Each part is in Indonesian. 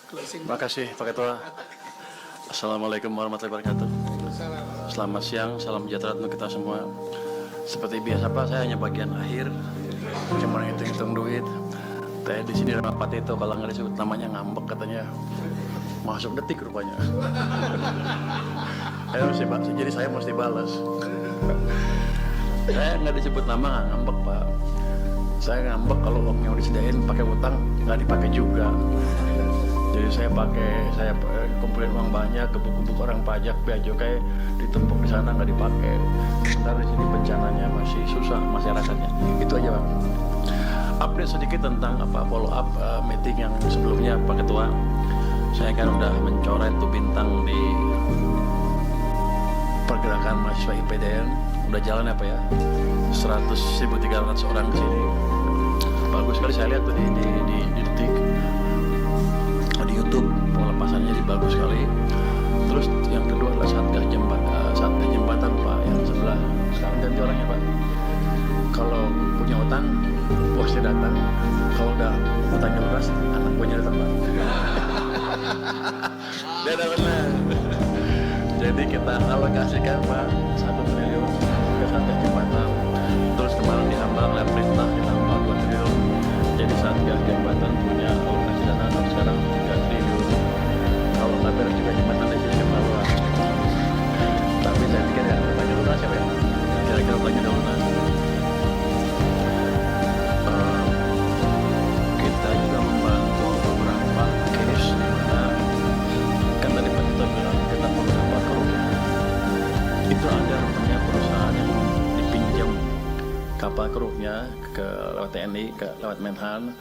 Terima kasih Pak Ketua. Assalamualaikum warahmatullahi wabarakatuh. Selamat siang, salam sejahtera untuk kita semua. Seperti biasa Pak, saya hanya bagian akhir, cuma hitung-hitung duit. Saya di sini sama Pak Tito, kalau nggak disebut namanya ngambek katanya. Masuk detik rupanya. Jadi saya mesti balas. Saya nggak disebut nama, nggak ngambek Pak. Saya ngambek kalau uangnya udah disediain pakai utang nggak dipakai juga. Jadi saya kumpulin uang banyak, gebuk-gebuk orang pajak, bea cukai ditumpuk di sana nggak dipakai. Sementara di sini bencananya masih susah masyarakatnya. Itu aja Pak. Update sedikit tentang follow up meeting yang sebelumnya Pak Ketua. Saya kan udah mencoret tuh bintang di pergerakan mahasiswa IPDN. Udah jalan apa ya? 100.300 orang ke sini. Bagus sekali saya lihat tuh di detik. Di YouTube pelepasannya jadi bagus sekali. Terus yang kedua adalah Satgas Jembatan Pak yang sebelah. Sekarang ganti orangnya Pak. Kalau punya utang, bosnya datang. Kalau udah utangnya lunas, anak buahnya datang Pak. Dia benar. Jadi kita alokasikan Pak 1 triliun ke Satgas Jembatan. Terus kemarin diambang oleh perintah ditambah 2 triliun. Jadi Satgas Jembatan punya alokasi dana sekarang 3 triliun. Kalau nggak beres juga jembatan di sini kebaruan. Tapi saya pikir ya banyak lunas ya Pak. Kira-kira banyak lunas. Kita juga membantu beberapa case di mana kan tadi Pak Tito bilang kita beberapa keruh. Itu ada rupanya perusahaan yang dipinjam kapal krunya lewat TNI, lewat Menhan.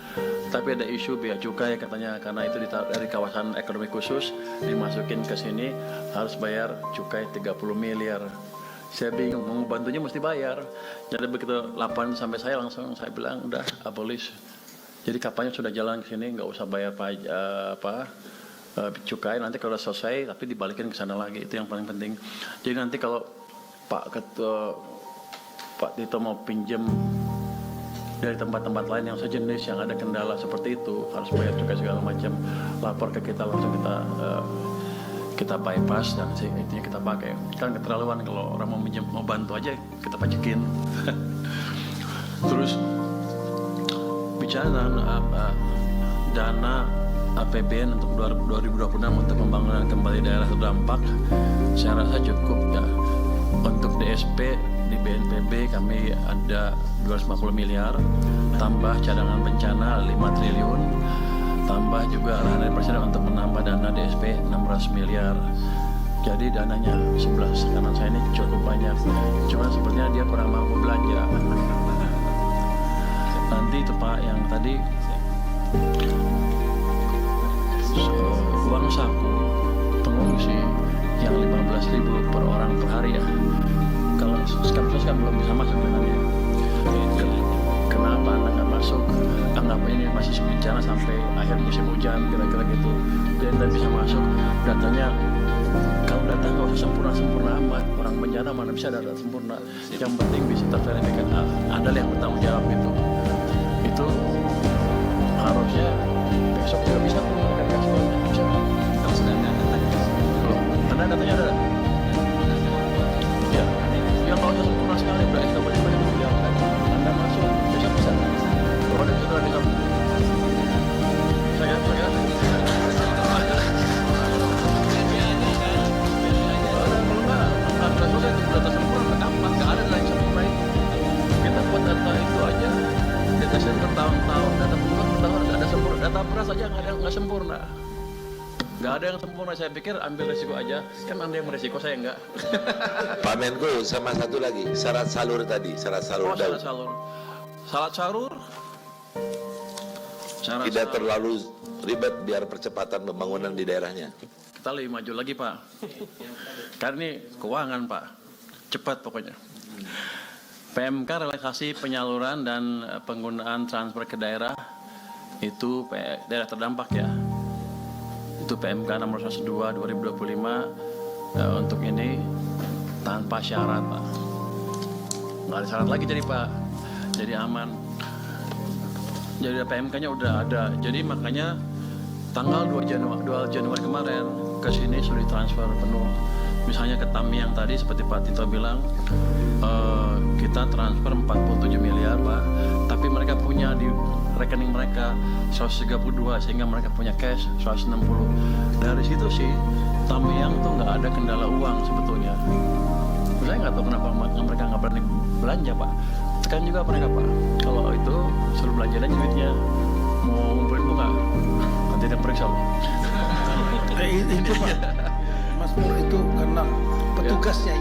Tapi ada isu bea cukai katanya karena itu dari kawasan ekonomi khusus dimasukin ke sini harus bayar cukai 30 miliar. Saya bingung, mau bantunya mesti bayar. Jadi begitu laporan sampai saya langsung saya bilang udah abolish. Jadi kapalnya sudah jalan ke sini nggak usah bayar cukai. Nanti kalau udah selesai tapi dibalikin ke sana lagi, itu yang paling penting. Jadi nanti kalau Pak Tito mau pinjam dari tempat-tempat lain yang sejenis yang ada kendala seperti itu harus bayar cukai segala macam, lapor ke kita langsung kita bypass dan intinya kita pakai. Kan keterlaluan kalau orang mau bantu aja kita pajekin. Terus bicara dana APBN untuk 2026 untuk pembangunan kembali daerah terdampak, saya rasa cukup ya. Untuk DSP di BNPB kami ada 250 miliar, tambah cadangan bencana 5 triliun, tambah juga arahan dari Presiden untuk menambah dana DSP 600 miliar. Jadi dananya 11 kanan saya ini cukup banyak. Cuma sepertinya dia kurang mampu belanja. Nanti itu Pak yang tadi uang saku pengungsi yang 15.000 per orang per hari ya. Kalau Skapsos kan belum bisa masuk dananya. Kenapa Anda nggak masuk? Anggap ini masih bencana sampai akhir musim hujan kira-kira gitu. Jadi Anda bisa masuk. Datanya kalau data nggak usah sempurna amat. Orang bencana mana bisa data sempurna. Yang penting bisa terverifikasi. Ada yang bertanggung jawab itu. Itu harusnya besok juga bisa mereka kasih bisa. Kalau sudah ada datanya. Belum. Datanya ada. Ya, yang kalau sudah sempurna sekali berarti nggak boleh banyak dibiarkan. Anda masuk besok bisa. Kalau ada sudah bisa. Saya. Ada selesai itu data sempurna gampang, nggak ada lagi sempurna itu. Kita buat data itu aja. Data center tahun-tahun, data penduduk tahun ada sempurna, data beras aja nggak sempurna. Nggak ada yang sempurna. Saya pikir ambil resiko aja. Kan Anda yang beresiko, saya enggak. Pak Menko, sama satu lagi, syarat salur tadi, syarat salur Syarat salur. Syarat salur. Tidak terlalu ribet biar percepatan pembangunan di daerahnya. Kita lebih maju lagi Pak. Karena ini keuangan Pak. Cepat pokoknya. PMK relaksasi penyaluran dan penggunaan transfer ke daerah itu daerah terdampak ya. Itu PMK nomor 102 2025 untuk ini tanpa syarat Pak. Nggak ada syarat lagi jadi Pak. Jadi aman. Jadi PMK-nya udah ada. Jadi makanya tanggal 2 Januari kemarin ke sini sudah ditransfer penuh. Misalnya ke Tamiang tadi seperti Pak Tito bilang, kita transfer 47 miliar Pak, tapi mereka punya di rekening mereka 132 sehingga mereka punya cash 160. Dari situ sih Tamiang tuh nggak ada kendala uang sebetulnya. Saya nggak tahu kenapa mereka nggak berani belanja Pak. Tekan juga mereka Pak, kalau itu suruh belanja aja duitnya, mau ngumpulin bunga nanti dia periksa loh. Itu Pak, Mas Pur, itu karena petugasnya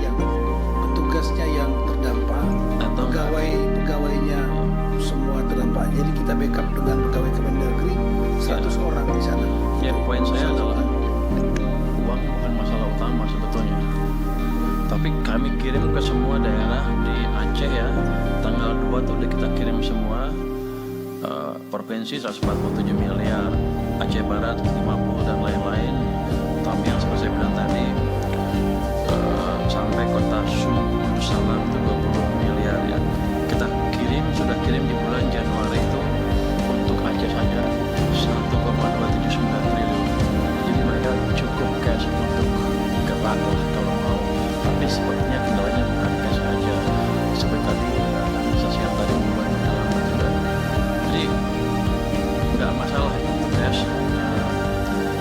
yang terdampak, Atau pegawainya semua terdampak. Jadi kita backup dengan pegawai Kemendagri 100 orang di sana. Ya, poin saya adalah uang bukan masalah utama sebetulnya. Tapi kami kirim ke semua daerah di Aceh ya. Tanggal 2 tuh udah kita kirim semua. Provinsi 147 miliar, Aceh Barat 50 dan lain-lain. Tamiang seperti saya bilang tadi, sampai kota Sulu Salam itu 20 miliar ya. Kita sudah kirim di bulan Januari itu untuk Aceh saja 1,279 triliun. Jadi mereka cukup cash untuk gerak lah kalau mau. Tapi sepertinya kendalanya bukan cash saja. Seperti tadi administrasi yang tadi membuat pengalaman sudah. Jadi nggak masalah untuk cash.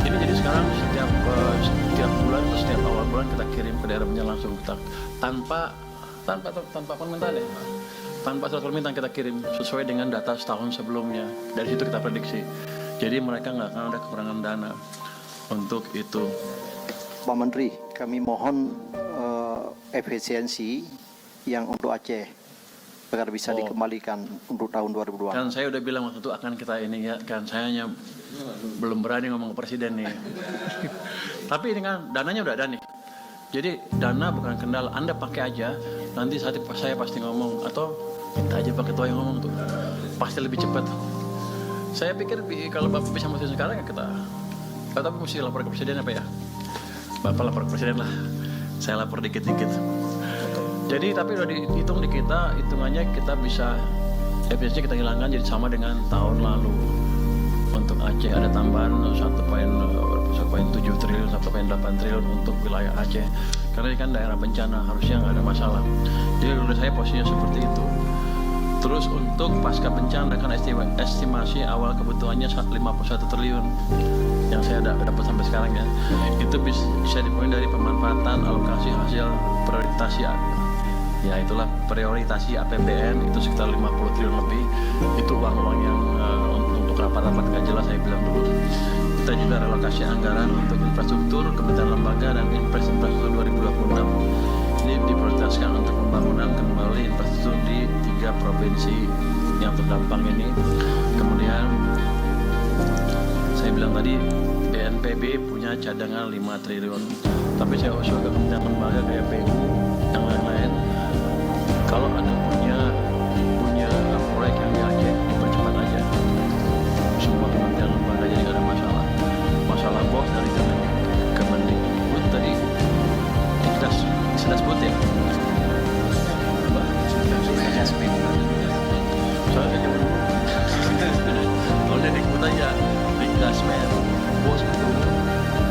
Ini jadi sekarang setiap bulan atau setiap awal bulan kita kirim ke daerahnya langsung kita tanpa permintaan ya. Tanpa surat permintaan kita kirim sesuai dengan data setahun sebelumnya. Dari situ kita prediksi. Jadi mereka nggak akan ada kekurangan dana untuk itu. Pak Menteri, kami mohon efisiensi yang untuk Aceh agar bisa dikembalikan untuk tahun 2002. Kan saya udah bilang waktu itu akan kita ini ya, kan saya hanya belum berani ngomong ke presiden nih. Tapi ini kan dananya udah ada nih. Jadi dana bukan kendala, Anda pakai aja. Nanti saya pasti ngomong atau minta aja Pak Ketua yang ngomong tuh. Pasti lebih cepat. Saya pikir kalau Bapak bisa mesti sekarang ya kita. Tapi mesti lapor ke presiden apa ya? Bapak lapor ke presiden lah. Saya lapor dikit-dikit. Jadi tapi udah dihitung di kita, hitungannya kita bisa efisiensi kita hilangkan jadi sama dengan tahun lalu. Untuk Aceh ada tambahan 1,7 triliun, 1,8 triliun untuk wilayah Aceh. Karena ini kan daerah bencana, harusnya nggak ada masalah. Jadi menurut saya posisinya seperti itu. Terus untuk pasca bencana kan estimasi awal kebutuhannya 51 triliun yang saya dapat sampai sekarang ya. Itu bisa dimulai dari pemanfaatan alokasi hasil prioritasi APBN itu sekitar 50 triliun lebih. Itu uang-uang yang untuk rapat-rapat nggak jelas saya bilang dulu. Kita juga relokasi anggaran untuk infrastruktur, kementerian lembaga dan infrastruktur 2026. Ini diprioritaskan untuk pembangunan kembali infrastruktur di 3 provinsi yang terdampak ini. Kemudian saya bilang tadi BNPB punya cadangan 5 triliun. Tapi saya usul ke kementerian lembaga kayak PU yang lain-lain, kalau ada punya proyek yang di Aceh dipercepat aja. Semua kementerian lembaga jadi nggak ada masalah. Masalah bos dari Kemendikbud tadi Disdasbud ya. Soalnya cuma kalau Dikbud aja Dikdasmen bos itu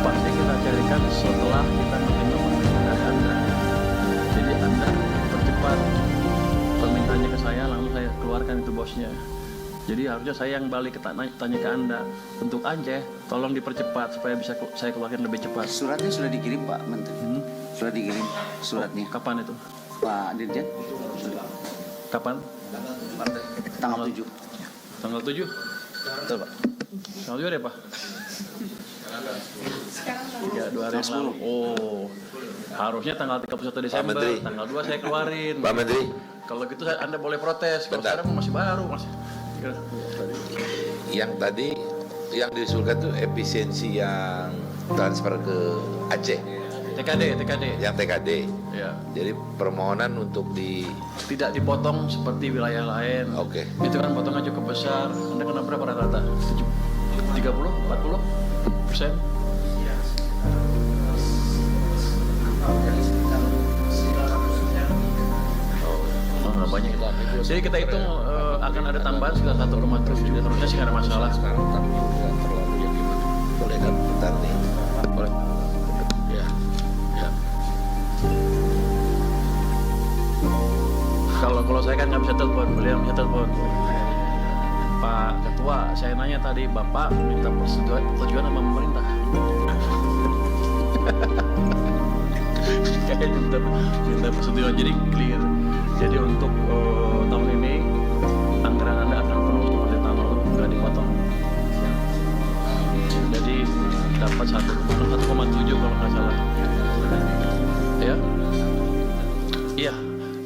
pasti kita carikan setelah kita menerima permintaan dari Anda. Jadi Anda percepat permintaannya ke saya, langsung saya keluarkan itu bosnya. Jadi harusnya saya yang balik tanya ke Anda. Untuk Aceh, tolong dipercepat supaya bisa saya keluarkan lebih cepat. Suratnya sudah dikirim Pak Menteri. Sudah dikirim suratnya. Kapan itu? Pak Dirjen. Kapan? Tanggal 7. Tanggal 7? Betul Pak. Tanggal 7 ada Pak? Ya, 2 hari yang lalu. Oh, harusnya tanggal 31 Desember. Menteri. Tanggal 2 saya keluarin. Pak Menteri, Kalau gitu Anda boleh protes. Kalau Bentar. sekarang masih baru. yang tadi yang diusulkan tuh efisiensi yang transfer ke Aceh, TKD. yang TKD. Ya. Jadi permohonan untuk Tidak dipotong seperti wilayah lain. Oke. Itu kan potongan cukup besar. Anda kena berapa rata-rata? 30, 40%? Oh, nggak banyak itu. Jadi kita hitung akan ada tambahan sekitar 1,7. Harusnya sih nggak ada masalah. saya kan nggak bisa telepon, beliau bisa telepon. Pak Ketua, saya nanya tadi, Bapak minta persetujuan sama pemerintah. Kayaknya minta persetujuan, jadi clear. Jadi untuk tahun ini anggaran Anda akan penuh seperti tahun lalu, nggak dipotong. Jadi dapat 1,7 kalau nggak salah. Ya, iya.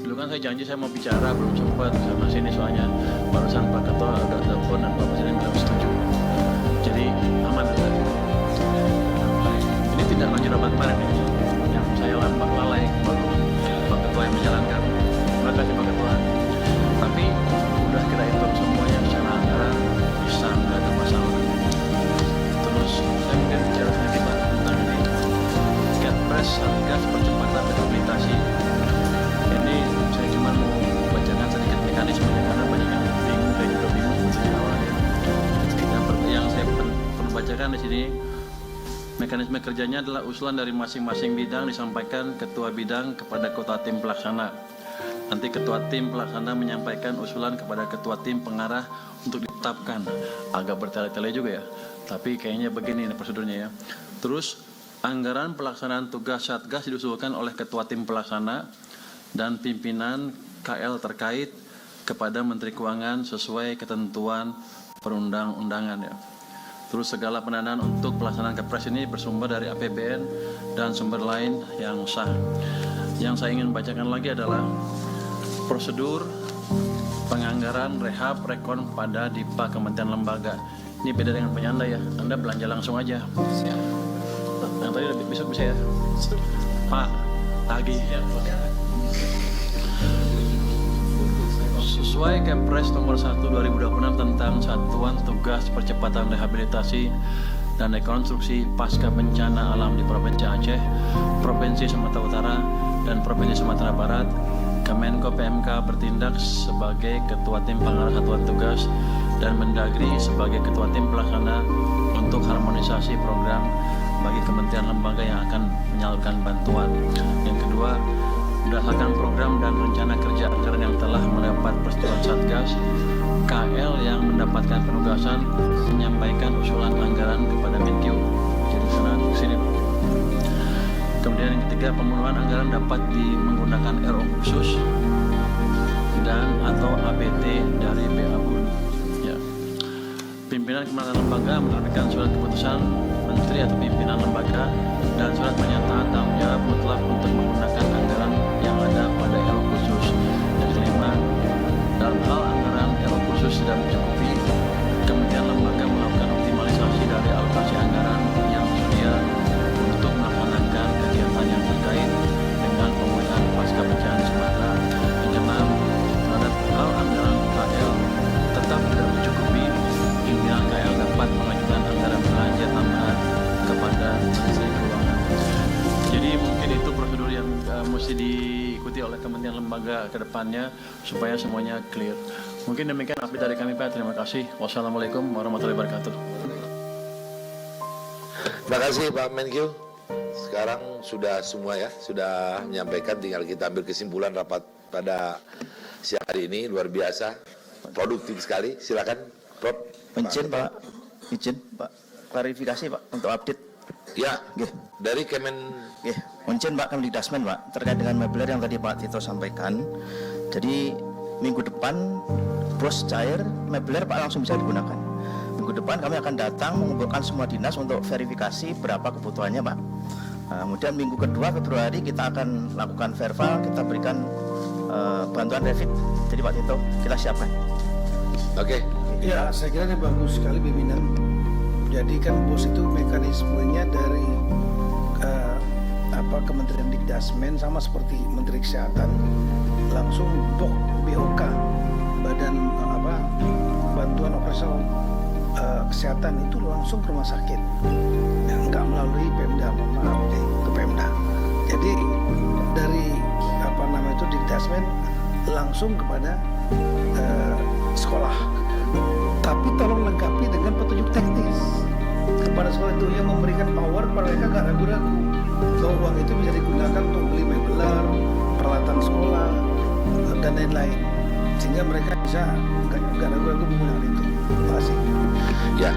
Dulu kan saya janji saya mau bicara, belum sempat sama sini soalnya barusan Pak Ketua udah telepon dan Pak Presiden bilang setuju. Jadi aman Anda. Ini tidak lanjut rapat kemarin ya, yang saya lalai baru Pak Ketua yang menjalankan. Terima kasih Pak Ketua. Tapi udah kita hitung semuanya secara anggaran bisa, nggak ada masalah. Terus saya mungkin bicara sedikit Pak tentang ini Kepres Satgas Percepatan Rehabilitasi. Ini saya cuma mau bacakan sedikit mekanismenya karena banyak yang bingung, saya juga bingung sejak awalnya. Yang saya perlu bacakan di sini, mekanisme kerjanya adalah usulan dari masing-masing bidang disampaikan ketua bidang kepada ketua tim pelaksana. Nanti ketua tim pelaksana menyampaikan usulan kepada ketua tim pengarah untuk ditetapkan. Agak bertele-tele juga ya, tapi kayaknya begini prosedurnya ya. Terus anggaran pelaksanaan tugas Satgas diusulkan oleh ketua tim pelaksana dan pimpinan KL terkait kepada Menteri Keuangan sesuai ketentuan perundang-undangan ya. Terus segala pendanaan untuk pelaksanaan Kepres ini bersumber dari APBN dan sumber lain yang sah. Yang saya ingin bacakan lagi adalah prosedur penganggaran rehab rekon pada DIPA Kementerian Lembaga. Ini beda dengan penyanda ya, Anda belanja langsung aja. Yang tadi besok bisa ya, Pak lagi. Sesuai Kepres nomor 1 2026 tentang Satuan Tugas Percepatan Rehabilitasi dan Rekonstruksi Pasca Bencana Alam di Provinsi Aceh, Provinsi Sumatera Utara, dan Provinsi Sumatera Barat, Kemenko PMK bertindak sebagai Ketua Tim Pengarah Satuan Tugas dan Mendagri sebagai Ketua Tim Pelaksana untuk harmonisasi program bagi kementerian lembaga yang akan menyalurkan bantuan. Yang kedua, berdasarkan program dan rencana kerja anggaran yang telah mendapat persetujuan Satgas, KL yang mendapatkan penugasan menyampaikan usulan anggaran kepada Menkyu. Jadi sana sini. Kemudian yang ketiga, pemenuhan anggaran dapat menggunakan RO khusus dan atau ABT dari BABUN. Ya. Pimpinan kementerian lembaga menerbitkan surat keputusan menteri atau pimpinan lembaga dan surat pernyataan tanggung jawab mutlak untuk menggunakan anggaran yang ada pada RO khusus. Yang kelima, dalam hal anggaran RO khusus tidak mencukupi, kementerian lembaga melakukan optimalisasi dari alokasi anggaran yang tersedia untuk melaksanakan kegiatan yang terkait dengan pemulihan pasca bencana Sumatera. Yang keenam, terhadap hal anggaran KL tetap tidak mencukupi, pimpinan KL dapat mengajukan anggaran belanja tambahan kepada Menteri Keuangan. Jadi mungkin itu prosedur yang mesti diikuti oleh kementerian lembaga ke depannya supaya semuanya clear. Mungkin demikian update dari kami Pak. Terima kasih. Wassalamualaikum warahmatullahi wabarakatuh. Terima kasih Pak Menkyu. Sekarang sudah semua ya, sudah menyampaikan, tinggal kita ambil kesimpulan rapat pada siang hari ini. Luar biasa, produktif sekali. Silakan Prof. Izin Pak, izin Pak, klarifikasi Pak untuk update. Ya, Nggih. dari Kemen. Nggih, izin Pak Kemdikdasmen Pak, terkait dengan Mebler yang tadi Pak Tito sampaikan. Jadi minggu depan bros cair Mebler Pak langsung bisa digunakan. Minggu depan kami akan datang mengumpulkan semua dinas untuk verifikasi berapa kebutuhannya Pak. Nah, kemudian minggu kedua Februari kita akan lakukan verbal, kita berikan bantuan revit. Jadi Pak Tito kita siapkan. Oke. Ya, saya kira ini bagus sekali pimpinan. Jadi kan bos itu mekanismenya dari Kementerian Dikdasmen sama seperti Menteri Kesehatan, langsung BOK, Badan Bantuan Operasional Kesehatan itu langsung ke rumah sakit, nggak melalui Pemda, ke Pemda. Jadi dari Dikdasmen langsung kepada sekolah. Tapi tolong lengkapi dengan petunjuk teknis kepada sekolah itu yang memberikan power kepada mereka, gak ragu-ragu bahwa uang itu bisa digunakan untuk beli mebel, peralatan sekolah dan lain-lain. sehingga mereka bisa nggak ragu-ragu menggunakan itu. Terima kasih. Ya,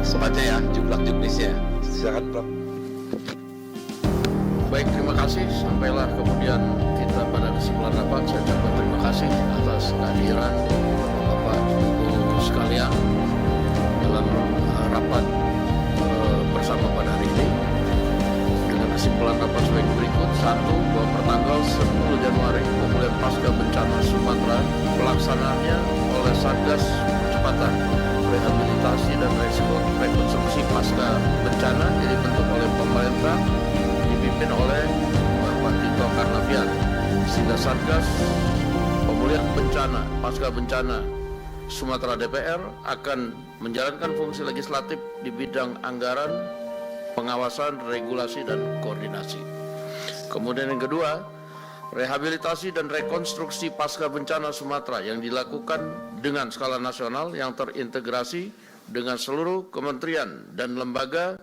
semuanya ya, jumlah juknisnya. Silakan Prof. Baik, terima kasih. Sampailah kemudian kita pada kesimpulan rapat. Saya ucapkan terima kasih atas kehadiran Bapak Ibu sekalian dalam rapat bersama pada hari ini. Dengan kesimpulan rapat sebagai berikut: 1. Bahwa pertanggal 10 Januari pemulihan pasca bencana Sumatera pelaksanaannya oleh Satgas Percepatan Rehabilitasi dan Rekonstruksi Pasca Bencana yang dibentuk oleh pemerintah dipimpin oleh Bapak Tito Karnavian, sehingga Satgas Pemulihan Bencana Pasca Bencana Sumatera DPR akan menjalankan fungsi legislatif di bidang anggaran, pengawasan, regulasi, dan koordinasi. Kemudian yang kedua, rehabilitasi dan rekonstruksi pasca bencana Sumatera yang dilakukan dengan skala nasional yang terintegrasi dengan seluruh kementerian dan lembaga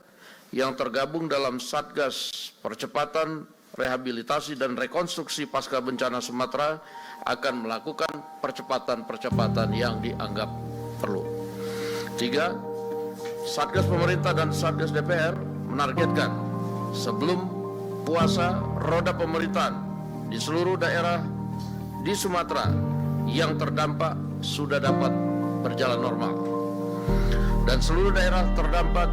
yang tergabung dalam Satgas Percepatan Rehabilitasi dan Rekonstruksi Pasca Bencana Sumatera akan melakukan percepatan-percepatan yang dianggap perlu. 3. Satgas pemerintah dan Satgas DPR menargetkan sebelum puasa roda pemerintahan di seluruh daerah di Sumatera yang terdampak sudah dapat berjalan normal, dan seluruh daerah terdampak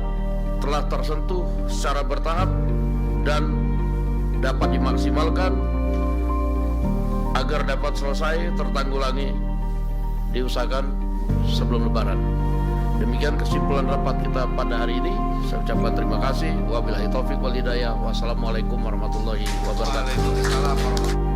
telah tersentuh secara bertahap dan dapat dimaksimalkan agar dapat selesai tertanggulangi, diusahakan sebelum Lebaran. Demikian kesimpulan rapat kita pada hari ini. Saya ucapkan terima kasih. Wabillahi taufiq wal hidayah. Wassalamualaikum warahmatullahi wabarakatuh.